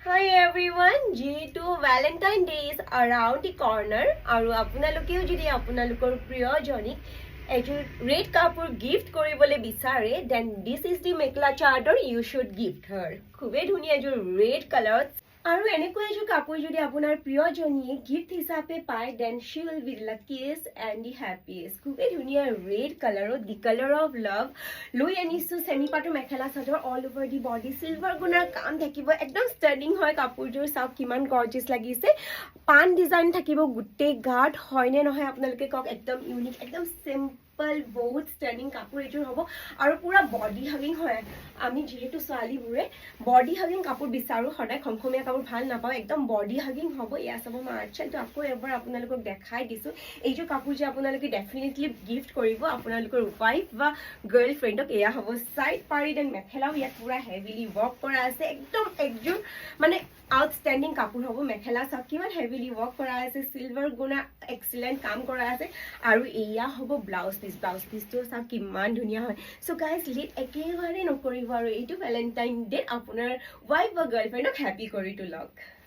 Hi everyone, যেহেতু Valentine day is around the corner আৰু আপোনালোকেও যদি আপোনালোকৰ প্ৰিয়জনীক এযোৰ ৰেড কাপোৰ গিফ্ট কৰিবলৈ বিচাৰে then this is the mekhela chador U should gift হাৰ খুবেই ধুনীয়া এযোৰ ৰেড কালাৰত আৰু এনেকুৱা এযোৰ কাপোৰ যদি আপোনাৰ প্ৰিয়জনীয়ে গিফ্ট হিচাপে পায় then she will be luckiest and the happiest খুবেই ধুনীয়া ৰেড কালাৰত দি কালাৰ অফ লাভ লৈ আনিছোঁ চেমি পাটৰ মেখেলা চাদৰ অল অভাৰ দি বডি চিলভাৰ গুণাৰ কাম থাকিব একদম ষ্টাৰ্টিং হয় কাপোৰযোৰ চাওক কিমান গৰ্জিয়াছ লাগিছে পান ডিজাইন থাকিব গোটেই গাত হয়নে নহয় আপোনালোকে কওক একদম ইউনিক একদম চিম্পল বহুত ষ্টাৰ্টিং কাপোৰ এইযোৰ হ'ব আৰু পুৰা বডি হাগিং হয় আমি যিহেতু ছোৱালীবোৰে বডি হাগিং কাপোৰ বিচাৰোঁ সদায় খমখমীয়া কাপোৰ ভাল নাপাওঁ একদম বডি হাগিং হ'ব এয়া চাব মই আৰ্টছাইটো আকৌ এবাৰ আপোনালোকক দেখাই দিছোঁ এইযোৰ কাপোৰ যে আপোনালোকে ডেফিনেটলি গিফ্ট কৰিব আপোনালোকৰ ৱাইফ বা গাৰ্ল ফ্ৰেণ্ডক এয়া হ'ব চাইড পাৰি দেন মেখেলাও ইয়াত পুৰা হেভিলি ৱৰ্ক কৰা আছে একদম একযোৰ মানে আউটষ্টেণ্ডিং কাপোৰ হ'ব মেখেলা চাওক কিমান হেভিলি ৱৰ্ক কৰা আছে চিলভাৰ গুণা এক্সিলেণ্ট কাম কৰা আছে আৰু এয়া হ'ব ব্লাউজ পিচটো চাওক কিমান ধুনীয়া হয় চ' গাইজ লেট একেবাৰে নকৰিব আৰু এইটো ভেলেণ্টাইন ডে আপোনাৰ ৱাইফ বা গাৰ্লফ্ৰেণ্ডক হেপী কৰি তোলক